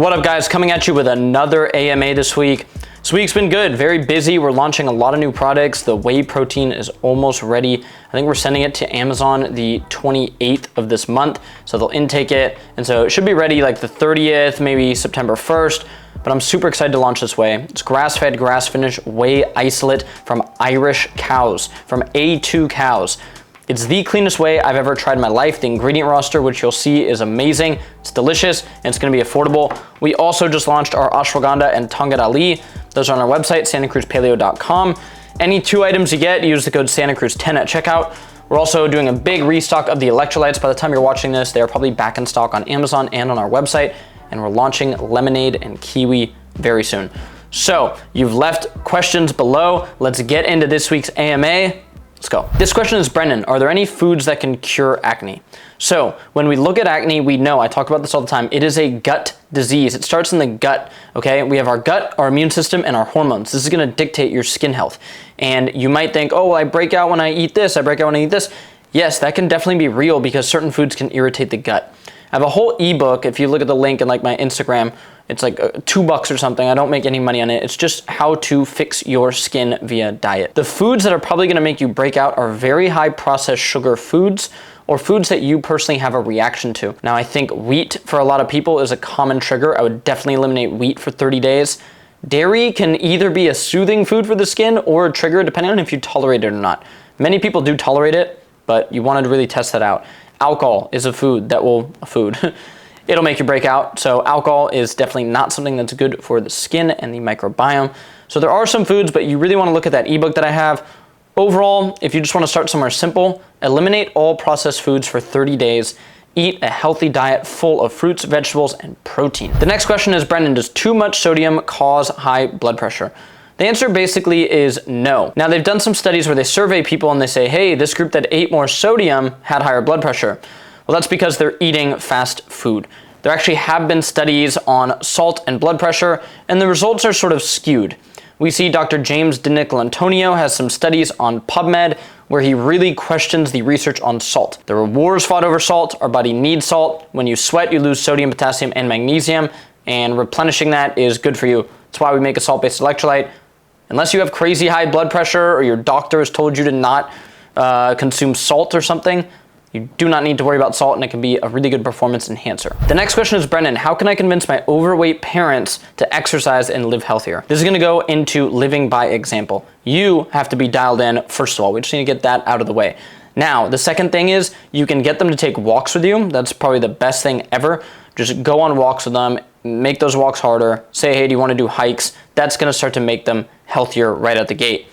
What up guys, coming at you with another AMA this week. This week's been good, very busy. We're launching a lot of new products. The whey protein is almost ready. I think we're sending it to Amazon the 28th of this month, so they'll intake it. And so it should be ready like the 30th, maybe September 1st. But I'm super excited to launch this whey. It's grass-fed, grass-finished whey isolate from Irish cows, from A2 cows. It's the cleanest whey I've ever tried in my life. The ingredient roster, which you'll see, is amazing. It's delicious, and it's gonna be affordable. We also just launched our ashwagandha and Tonga Ali. Those are on our website, santacruzpaleo.com. Any 2 items you get, use the code SantaCruz10 at checkout. We're also doing a big restock of the electrolytes. By the time you're watching this, they're probably back in stock on Amazon and on our website. And we're launching lemonade and kiwi very soon. So you've left questions below. Let's get into this week's AMA. Let's go. This question is, Brendan, are there any foods that can cure acne? So when we look at acne, we know, I talk about this all the time, it is a gut disease. It starts in the gut, okay? We have our gut, our immune system, and our hormones. This is gonna dictate your skin health. And you might think, oh, I break out when I eat this, I break out when I eat this. Yes, that can definitely be real because certain foods can irritate the gut. I have a whole ebook. If you look at the link in like my Instagram, it's like $2 or something. I don't make any money on it. It's just how to fix your skin via diet. The foods that are probably gonna make you break out are very high processed sugar foods or foods that you personally have a reaction to. Now, I think wheat for a lot of people is a common trigger. I would definitely eliminate wheat for 30 days. Dairy can either be a soothing food for the skin or a trigger depending on if you tolerate it or not. Many people do tolerate it, but you wanted to really test that out. Alcohol is a food that will, it'll make you break out. So alcohol is definitely not something that's good for the skin and the microbiome. So there are some foods, but you really want to look at that ebook that I have. Overall, if you just want to start somewhere simple, eliminate all processed foods for 30 days. Eat a healthy diet full of fruits, vegetables, and protein. The next question is, Brendan, does too much sodium cause high blood pressure? The answer basically is no. Now, they've done some studies where they survey people and they say, hey, this group that ate more sodium had higher blood pressure. Well, that's because they're eating fast food. There actually have been studies on salt and blood pressure, and the results are sort of skewed. We see Dr. James DiNicolantonio has some studies on PubMed where he really questions the research on salt. There were wars fought over salt. Our body needs salt. When you sweat, you lose sodium, potassium, and magnesium, and replenishing that is good for you. That's why we make a salt-based electrolyte. Unless you have crazy high blood pressure or your doctor has told you to not consume salt or something, you do not need to worry about salt, and it can be a really good performance enhancer. The next question is, Brendan, how can I convince my overweight parents to exercise and live healthier? This is gonna go into living by example. You have to be dialed in, first of all. We just need to get that out of the way. Now, the second thing is you can get them to take walks with you. That's probably the best thing ever. Just go on walks with them, make those walks harder. Say, hey, do you wanna do hikes? That's gonna start to make them healthier right out the gate.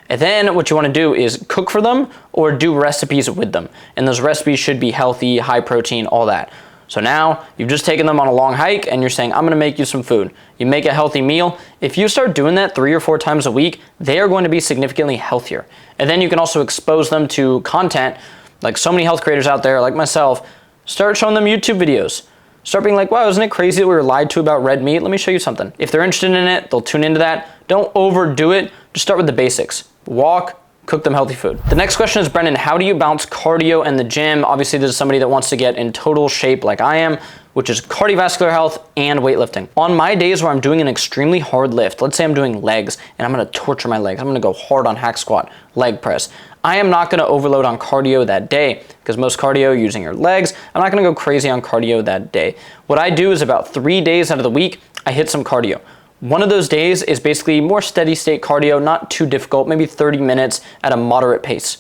And then what you wanna do is cook for them or do recipes with them. And those recipes should be healthy, high protein, all that. So now you've just taken them on a long hike and you're saying, I'm gonna make you some food. You make a healthy meal. If you start doing that 3 or 4 times a week, they are going to be significantly healthier. And then you can also expose them to content, like so many health creators out there, like myself. Start showing them YouTube videos. Start being like, wow, isn't it crazy that we were lied to about red meat? Let me show you something. If they're interested in it, they'll tune into that. Don't overdo it. Just start with the basics. Walk, cook them healthy food. The next question is, Brendan, how do you balance cardio and the gym? Obviously, this is somebody that wants to get in total shape like I am, which is cardiovascular health and weightlifting. On my days where I'm doing an extremely hard lift, let's say I'm doing legs and I'm gonna torture my legs. I'm gonna go hard on hack squat, leg press. I am not gonna overload on cardio that day because most cardio, you're using your legs. I'm not gonna go crazy on cardio that day. What I do is about 3 days out of the week, I hit some cardio. One of those days is basically more steady state cardio, not too difficult, maybe 30 minutes at a moderate pace.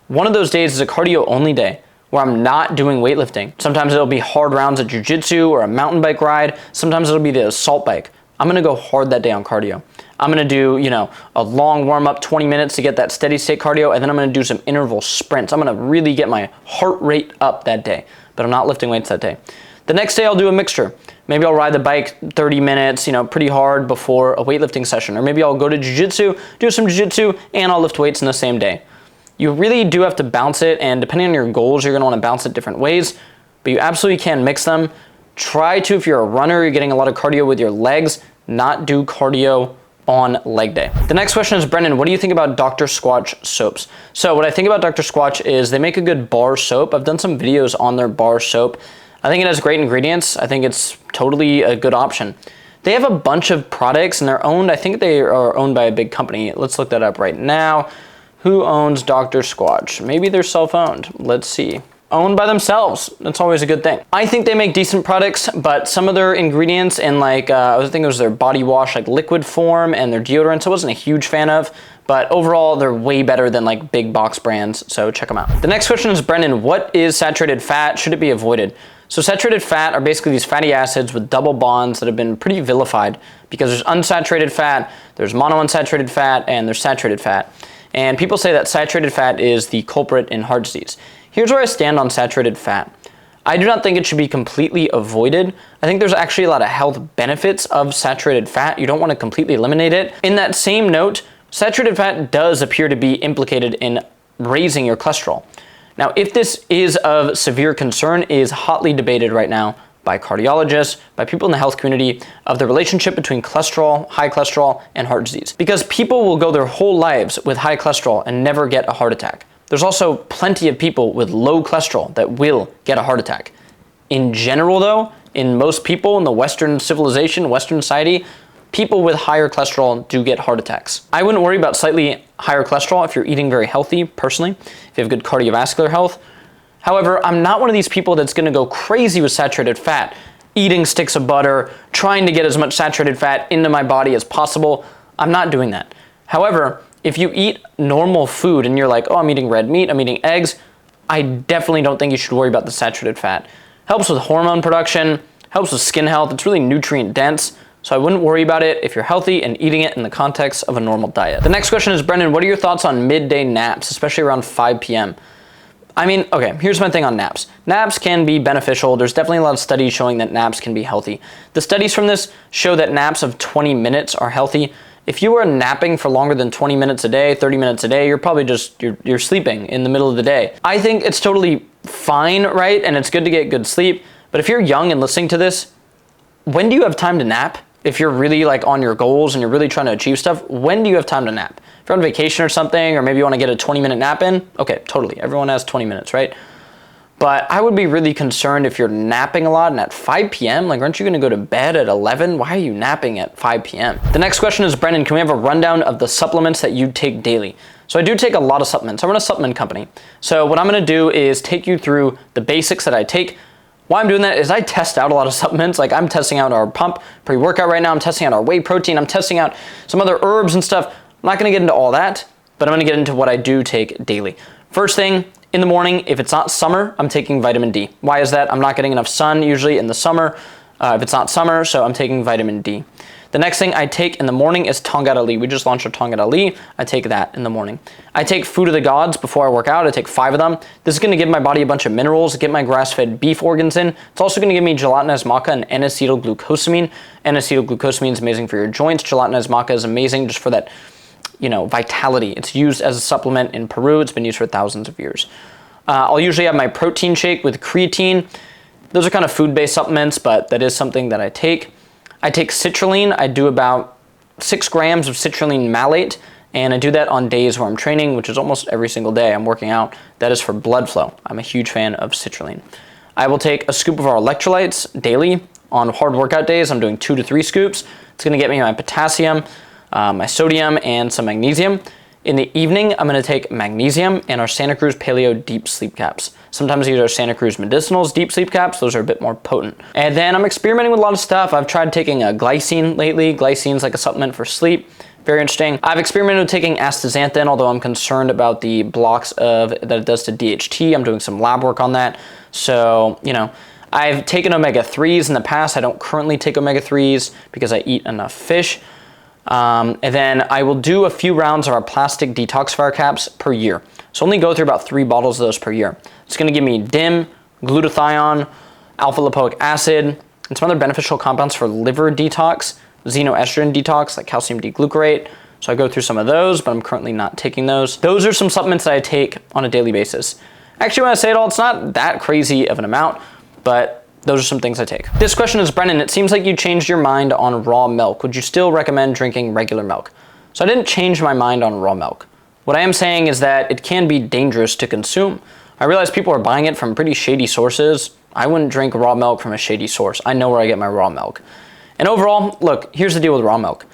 One of those days is a cardio only day where I'm not doing weightlifting. Sometimes it'll be hard rounds at jiu-jitsu or a mountain bike ride. Sometimes it'll be the assault bike. I'm gonna go hard that day on cardio. I'm gonna do, a long warm up, 20 minutes to get that steady state cardio, and then I'm gonna do some interval sprints. I'm gonna really get my heart rate up that day, but I'm not lifting weights that day. The next day I'll do a mixture. Maybe I'll ride the bike 30 minutes, pretty hard before a weightlifting session. Or maybe I'll go to jiu-jitsu, do some jiu-jitsu, and I'll lift weights in the same day. You really do have to bounce it, and depending on your goals, you're gonna wanna bounce it different ways, but you absolutely can mix them. Try to, if you're a runner, you're getting a lot of cardio with your legs, not do cardio on leg day. The next question is, Brendan, what do you think about Dr. Squatch soaps? So what I think about Dr. Squatch is they make a good bar soap. I've done some videos on their bar soap. I think it has great ingredients. I think it's totally a good option. They have a bunch of products and they're owned, I think they are owned by a big company. Let's look that up right now. Who owns Dr. Squatch? Maybe they're self-owned. Let's see. Owned by themselves. That's always a good thing. I think they make decent products, but some of their ingredients in like, I think it was their body wash, like liquid form, and their deodorants, I wasn't a huge fan of, but overall they're way better than like big box brands, so check them out. The next question is, Brendan, what is saturated fat? Should it be avoided? So saturated fat are basically these fatty acids with double bonds that have been pretty vilified because there's unsaturated fat, there's monounsaturated fat, and there's saturated fat. And people say that saturated fat is the culprit in heart disease. Here's where I stand on saturated fat. I do not think it should be completely avoided. I think there's actually a lot of health benefits of saturated fat. You don't want to completely eliminate it. In that same note, saturated fat does appear to be implicated in raising your cholesterol. Now, if this is of severe concern, it is hotly debated right now by cardiologists, by people in the health community, of the relationship between cholesterol, high cholesterol, and heart disease. Because people will go their whole lives with high cholesterol and never get a heart attack. There's also plenty of people with low cholesterol that will get a heart attack. In general though, in most people in the Western civilization, Western society, people with higher cholesterol do get heart attacks. I wouldn't worry about slightly higher cholesterol if you're eating very healthy, personally, if you have good cardiovascular health. However, I'm not one of these people that's gonna go crazy with saturated fat, eating sticks of butter, trying to get as much saturated fat into my body as possible. I'm not doing that. However, if you eat normal food and you're like, oh, I'm eating red meat, I'm eating eggs, I definitely don't think you should worry about the saturated fat. Helps with hormone production, helps with skin health, it's really nutrient dense. So I wouldn't worry about it if you're healthy and eating it in the context of a normal diet. The next question is, Brendan, what are your thoughts on midday naps, especially around 5 p.m.? I mean, okay, here's my thing on naps. Naps can be beneficial. There's definitely a lot of studies showing that naps can be healthy. The studies from this show that naps of 20 minutes are healthy. If you are napping for longer than 20 minutes a day, 30 minutes a day, you're probably just, you're sleeping in the middle of the day. I think it's totally fine, right? And it's good to get good sleep. But if you're young and listening to this, when do you have time to nap? If you're really like on your goals and you're really trying to achieve stuff, when do you have time to nap? If you're on vacation or something, or maybe you want to get a 20-minute nap in, okay, totally. Everyone has 20 minutes, right? But I would be really concerned if you're napping a lot and at 5 p.m., like aren't you going to go to bed at 11? Why are you napping at 5 p.m.? The next question is, Brendan, can we have a rundown of the supplements that you take daily? So I do take a lot of supplements. I run a supplement company. So what I'm going to do is take you through the basics that I take. Why I'm doing that is I test out a lot of supplements. Like I'm testing out our pump pre-workout right now. I'm testing out our whey protein. I'm testing out some other herbs and stuff. I'm not going to get into all that, but I'm going to get into what I do take daily. First thing, in the morning, if it's not summer, I'm taking vitamin D. Why is that? I'm not getting enough sun usually in the summer if it's not summer, so I'm taking vitamin D. The next thing I take in the morning is Tongat Ali. We just launched our Tongat Ali. I take that in the morning. I take Food of the Gods before I work out. I take 5 of them. This is going to give my body a bunch of minerals, get my grass-fed beef organs in. It's also going to give me gelatinous maca and N-acetylglucosamine. N-acetylglucosamine is amazing for your joints. Gelatinous maca is amazing just for that, you know, vitality. It's used as a supplement in Peru. It's been used for thousands of years. I'll usually have my protein shake with creatine. Those are kind of food-based supplements, but that is something that I take. I take citrulline. I do about 6 grams of citrulline malate, and I do that on days where I'm training, which is almost every single day I'm working out. That is for blood flow. I'm a huge fan of citrulline. I will take a scoop of our electrolytes daily. On hard workout days, I'm doing 2 to 3 scoops. It's going to get me my potassium, my sodium, and some magnesium. In the evening, I'm going to take magnesium and our Santa Cruz Paleo Deep Sleep Caps. Sometimes I use our Santa Cruz Medicinals Deep Sleep Caps. Those are a bit more potent. And then I'm experimenting with a lot of stuff. I've tried taking a glycine lately. Glycine's like a supplement for sleep. Very interesting. I've experimented with taking astaxanthin, although I'm concerned about the blocks that it does to DHT. I'm doing some lab work on that. So, you know, I've taken omega-3s in the past. I don't currently take omega-3s because I eat enough fish. And then I will do a few rounds of our plastic detoxifier caps per year. So only go through about 3 bottles of those per year. It's going to give me DIM, glutathione, alpha lipoic acid, and some other beneficial compounds for liver detox, xenoestrogen detox, like calcium D-glucarate. So I go through some of those, but I'm currently not taking those. Those are some supplements that I take on a daily basis. Actually, when I say it all, it's not that crazy of an amount, but those are some things I take. This question is, Brendan, it seems like you changed your mind on raw milk. Would you still recommend drinking regular milk? So I didn't change my mind on raw milk. What I am saying is that it can be dangerous to consume. I realize people are buying it from pretty shady sources. I wouldn't drink raw milk from a shady source. I know where I get my raw milk. And overall, look, here's the deal with raw milk.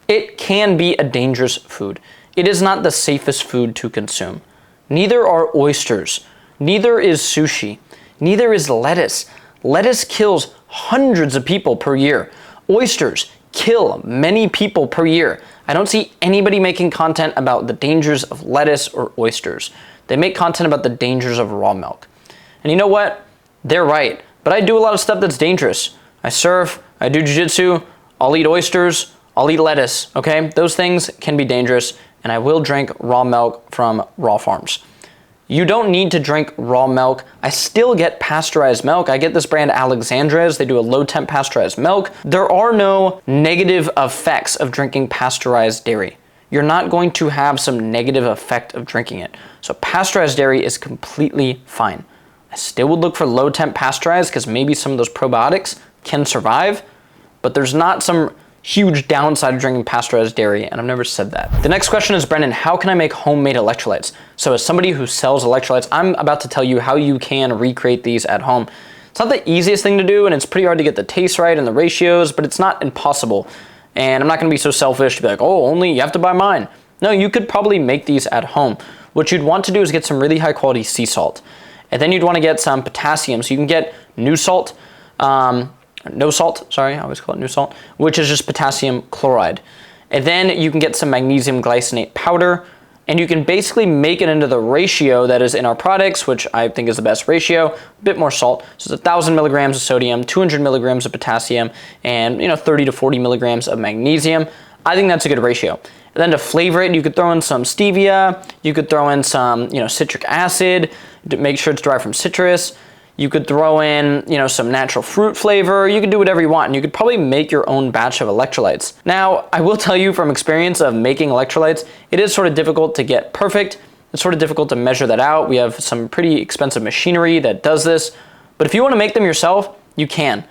It can be a dangerous food. It is not the safest food to consume. Neither are oysters. Neither is sushi. Neither is lettuce. Lettuce kills hundreds of people per year. Oysters kill many people per year. I don't see anybody making content about the dangers of lettuce or oysters. They make content about the dangers of raw milk. And you know what? They're right. But I do a lot of stuff that's dangerous. I surf, I do jiu-jitsu, I'll eat oysters, I'll eat lettuce, okay? Those things can be dangerous, and I will drink raw milk from raw farms. You don't need to drink raw milk. I still get pasteurized milk. I get this brand Alexandra's. They do a low temp pasteurized milk. There are no negative effects of drinking pasteurized dairy. You're not going to have some negative effect of drinking it. So pasteurized dairy is completely fine. I still would look for low temp pasteurized because maybe some of those probiotics can survive, but there's not some huge downside of drinking pasteurized dairy, and I've never said that. The next question is, Brendan, how can I make homemade electrolytes? So as somebody who sells electrolytes, I'm about to tell you how you can recreate these at home. It's not the easiest thing to do, and it's pretty hard to get the taste right and the ratios, but it's not impossible. And I'm not gonna be so selfish to be like, oh, only you have to buy mine. No, you could probably make these at home. What you'd want to do is get some really high quality sea salt. And then you'd wanna get some potassium. So you can get new salt, no salt, sorry, I always call it new salt, which is just potassium chloride. And then you can get some magnesium glycinate powder, and you can basically make it into the ratio that is in our products, which I think is the best ratio, a bit more salt. So it's 1,000 milligrams of sodium, 200 milligrams of potassium, and 30 to 40 milligrams of magnesium. I think that's a good ratio. And then to flavor it, you could throw in some stevia, you could throw in some citric acid, to make sure it's derived from citrus. You could throw in, some natural fruit flavor. You could do whatever you want, and you could probably make your own batch of electrolytes. Now, I will tell you from experience of making electrolytes, it is sort of difficult to get perfect. It's sort of difficult to measure that out. We have some pretty expensive machinery that does this, but if you want to make them yourself, you can.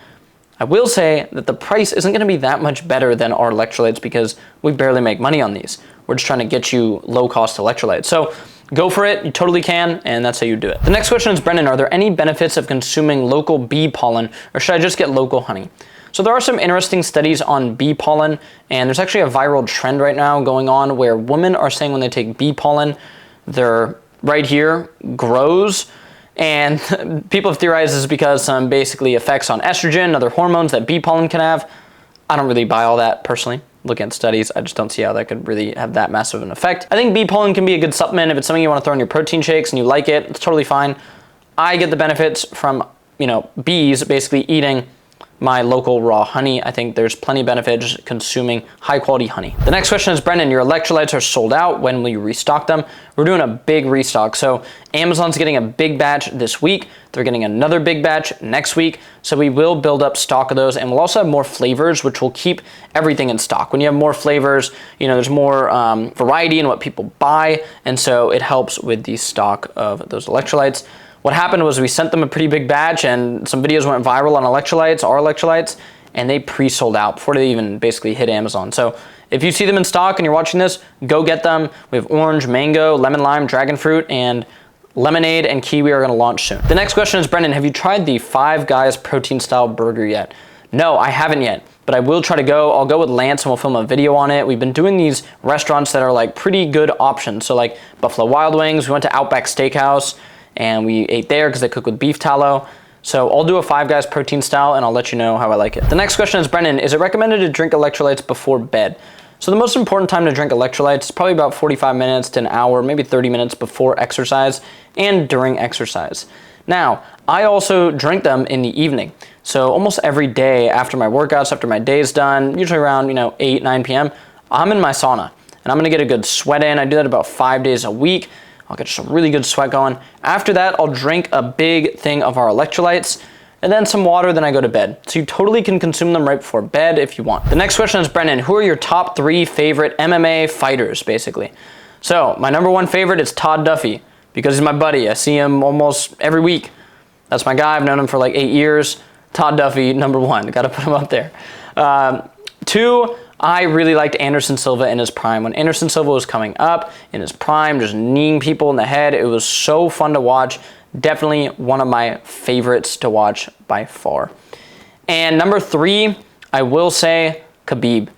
I will say that the price isn't going to be that much better than our electrolytes because we barely make money on these. We're just trying to get you low-cost electrolytes. So go for it, you totally can, and that's how you do it. The next question is, Brendan, are there any benefits of consuming local bee pollen, or should I just get local honey? So there are some interesting studies on bee pollen, and there's actually a viral trend right now going on where women are saying when they take bee pollen, their right here grows, and people have theorized this is because some basically effects on estrogen and other hormones that bee pollen can have. I don't really buy all that personally. Looking at studies, I just don't see how that could really have that massive an effect. I think bee pollen can be a good supplement if it's something you want to throw in your protein shakes and you like it, it's totally fine. I get the benefits from, bees basically eating my local raw honey. I think there's plenty of benefits consuming high quality honey. The next question is, Brendan, your electrolytes are sold out. When will you restock them? We're doing a big restock. So Amazon's getting a big batch this week. They're getting another big batch next week. So we will build up stock of those, and we'll also have more flavors, which will keep everything in stock. When you have more flavors, there's more variety in what people buy. And so it helps with the stock of those electrolytes. What happened was we sent them a pretty big batch, and some videos went viral on electrolytes, our electrolytes, and they pre-sold out before they even basically hit Amazon. So if you see them in stock and you're watching this, go get them. We have orange, mango, lemon, lime, dragon fruit, and lemonade and kiwi are gonna launch soon. The next question is, Brendan, have you tried the Five Guys protein style burger yet? No, I haven't yet, but I will try to go. I'll go with Lance and we'll film a video on it. We've been doing these restaurants that are like pretty good options. So like Buffalo Wild Wings, we went to Outback Steakhouse, and we ate there because they cook with beef tallow. So I'll do a Five Guys protein style and I'll let you know how I like it. The next question is, Brendan, is it recommended to drink electrolytes before bed? So the most important time to drink electrolytes is probably about 45 minutes to an hour, maybe 30 minutes before exercise and during exercise. Now, I also drink them in the evening. So almost every day after my workouts, after my day is done, usually around 8, 9 p.m., I'm in my sauna and I'm gonna get a good sweat in. I do that about 5 days a week. I'll get some really good sweat going. After that, I'll drink a big thing of our electrolytes and then some water, then I go to bed. So you totally can consume them right before bed if you want. The next question is, Brendan, who are your top 3 favorite MMA fighters, basically? So my number 1 favorite is Todd Duffy because he's my buddy. I see him almost every week. That's my guy. I've known him for like 8 years. Todd Duffy, number 1. Got to put him up there. 2, I really liked Anderson Silva in his prime. When Anderson Silva was coming up in his prime, just kneeing people in the head, it was so fun to watch. Definitely one of my favorites to watch by far. And number 3, I will say Khabib.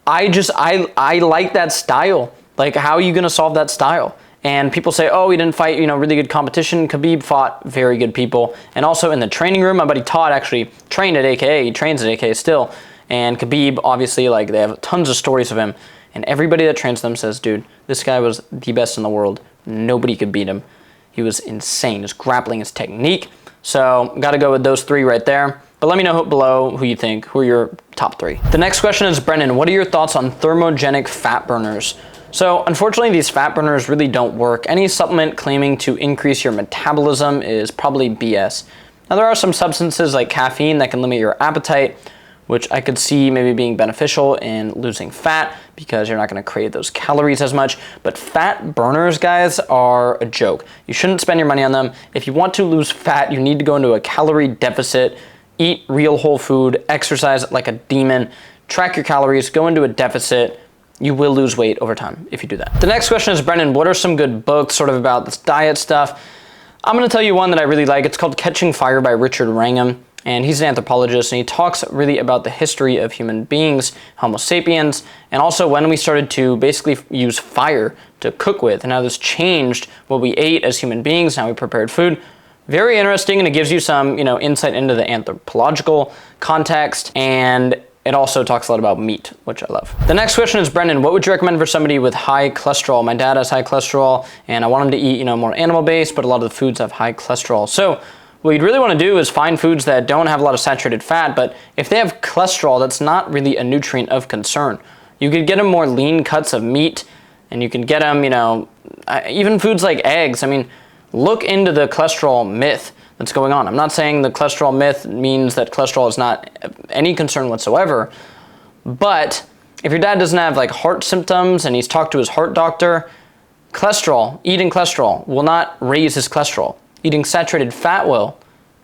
I like that style. Like, how are you going to solve that style? And people say, oh, he didn't fight, really good competition. Khabib fought very good people. And also in the training room, my buddy Todd actually trained at AKA. He trains at AKA still. And Khabib, obviously, like, they have tons of stories of him. And everybody that trains them says, dude, this guy was the best in the world. Nobody could beat him. He was insane. His grappling, his technique. So got to go with those 3 right there. But let me know below who you think. Who are your top 3? The next question is, Brendan, what are your thoughts on thermogenic fat burners? So unfortunately, these fat burners really don't work. Any supplement claiming to increase your metabolism is probably BS. Now, there are some substances like caffeine that can limit your appetite, which I could see maybe being beneficial in losing fat because you're not going to crave those calories as much. But fat burners, guys, are a joke. You shouldn't spend your money on them. If you want to lose fat, you need to go into a calorie deficit, eat real whole food, exercise like a demon, track your calories, go into a deficit. You will lose weight over time if you do that. The next question is, Brendan, what are some good books sort of about this diet stuff? I'm going to tell you one that I really like. It's called Catching Fire by Richard Wrangham. And he's an anthropologist, and he talks really about the history of human beings, Homo sapiens, and also when we started to basically use fire to cook with, and how this changed what we ate as human beings, how we prepared food. Very interesting, and it gives you some, insight into the anthropological context, and it also talks a lot about meat, which I love. The next question is, Brendan, what would you recommend for somebody with high cholesterol? My dad has high cholesterol, and I want him to eat, more animal-based, but a lot of the foods have high cholesterol. So what you'd really want to do is find foods that don't have a lot of saturated fat, but if they have cholesterol, that's not really a nutrient of concern. You could get them more lean cuts of meat, and you can get them, even foods like eggs. I mean, look into the cholesterol myth that's going on. I'm not saying the cholesterol myth means that cholesterol is not any concern whatsoever, but if your dad doesn't have like heart symptoms and he's talked to his heart doctor, eating cholesterol will not raise his cholesterol. Eating saturated fat will,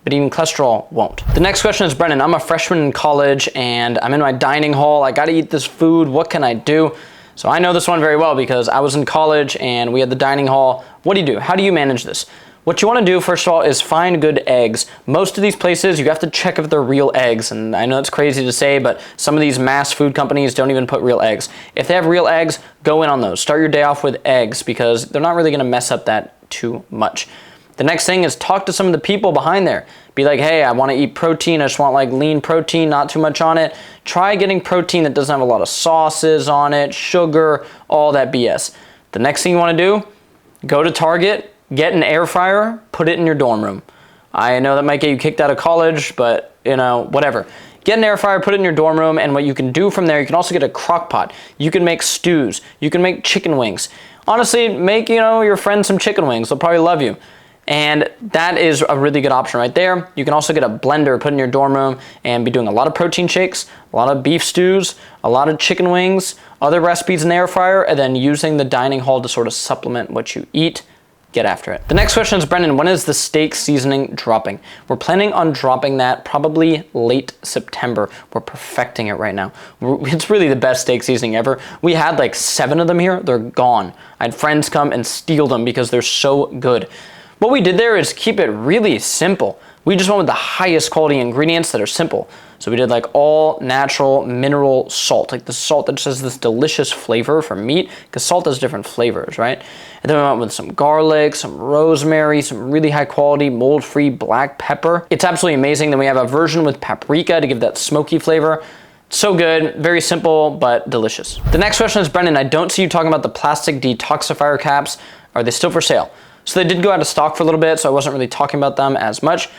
but eating cholesterol won't. The next question is, Brendan, I'm a freshman in college and I'm in my dining hall. I got to eat this food. What can I do? So I know this one very well because I was in college and we had the dining hall. What do? How do you manage this? What you want to do, first of all, is find good eggs. Most of these places, you have to check if they're real eggs. And I know it's crazy to say, but some of these mass food companies don't even put real eggs. If they have real eggs, go in on those. Start your day off with eggs because they're not really going to mess up that too much. The next thing is talk to some of the people behind there. Be like, hey, I want to eat protein. I just want like lean protein, not too much on it. Try getting protein that doesn't have a lot of sauces on it, sugar, all that BS. The next thing you want to do, go to Target, get an air fryer, put it in your dorm room. I know that might get you kicked out of college, but whatever. Get an air fryer, put it in your dorm room, and what you can do from there, you can also get a crock pot. You can make stews. You can make chicken wings. Honestly, make, your friends some chicken wings. They'll probably love you. And that is a really good option right there. You can also get a blender, put in your dorm room, and be doing a lot of protein shakes, a lot of beef stews, a lot of chicken wings, other recipes in the air fryer, and then using the dining hall to sort of supplement what you eat. Get after it. The next question is, Brendan, when is the steak seasoning dropping? We're planning on dropping that probably late September. We're perfecting it right now. It's really the best steak seasoning ever. We had like 7 of them here. They're gone. I had friends come and steal them because they're so good. What we did there is keep it really simple. We just went with the highest quality ingredients that are simple. So we did like all natural mineral salt, like the salt that just has this delicious flavor for meat, because salt has different flavors, right? And then we went with some garlic, some rosemary, some really high quality mold-free black pepper. It's absolutely amazing. Then we have a version with paprika to give that smoky flavor. So good, very simple, but delicious. The next question is, Brendan, I don't see you talking about the plastic detoxifier caps. Are they still for sale? So they did go out of stock for a little bit, so I wasn't really talking about them as much.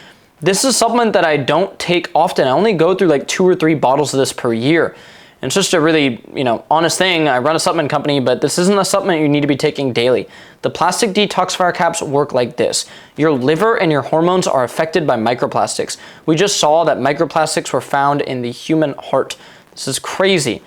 This is a supplement that I don't take often. I only go through like 2 or 3 bottles of this per year. And it's just a really, honest thing. I run a supplement company, but this isn't a supplement you need to be taking daily. The plastic detoxifier caps work like this. Your liver and your hormones are affected by microplastics. We just saw that microplastics were found in the human heart. This is crazy.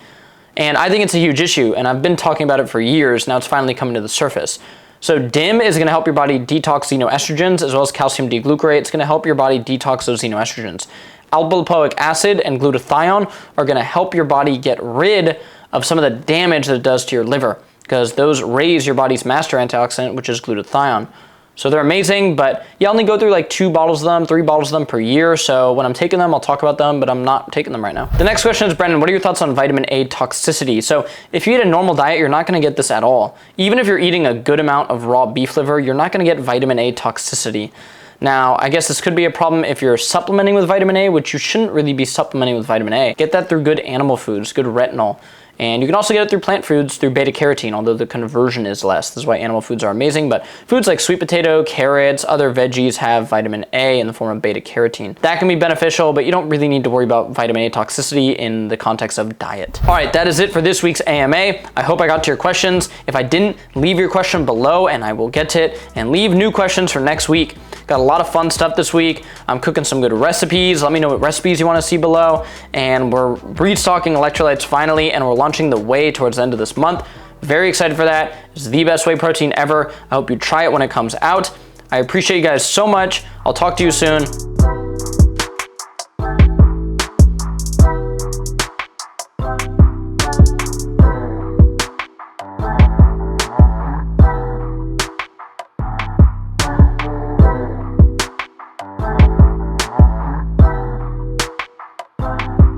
And I think it's a huge issue, and I've been talking about it for years. Now it's finally coming to the surface. So DIM is going to help your body detox xenoestrogens as well as calcium D-glucarate. It's going to help your body detox those xenoestrogens. Alpha-lipoic acid and glutathione are going to help your body get rid of some of the damage that it does to your liver, because those raise your body's master antioxidant, which is glutathione. So they're amazing, but you only go through like 2 bottles of them, 3 bottles of them per year. So when I'm taking them, I'll talk about them, but I'm not taking them right now. The next question is, Brendan, what are your thoughts on vitamin A toxicity? So if you eat a normal diet, you're not gonna get this at all. Even if you're eating a good amount of raw beef liver, you're not gonna get vitamin A toxicity. Now, I guess this could be a problem if you're supplementing with vitamin A, which you shouldn't really be supplementing with vitamin A. Get that through good animal foods, good retinol. And you can also get it through plant foods through beta carotene, although the conversion is less. This is why animal foods are amazing, but foods like sweet potato, carrots, other veggies have vitamin A in the form of beta carotene. That can be beneficial, but you don't really need to worry about vitamin A toxicity in the context of diet. All right, that is it for this week's AMA. I hope I got to your questions. If I didn't, leave your question below and I will get to it, and leave new questions for next week. Got a lot of fun stuff this week. I'm cooking some good recipes. Let me know what recipes you want to see below. And we're restocking electrolytes finally, and we're launching the whey towards the end of this month. Very excited for that. It's the best whey protein ever. I hope you try it when it comes out. I appreciate you guys so much. I'll talk to you soon.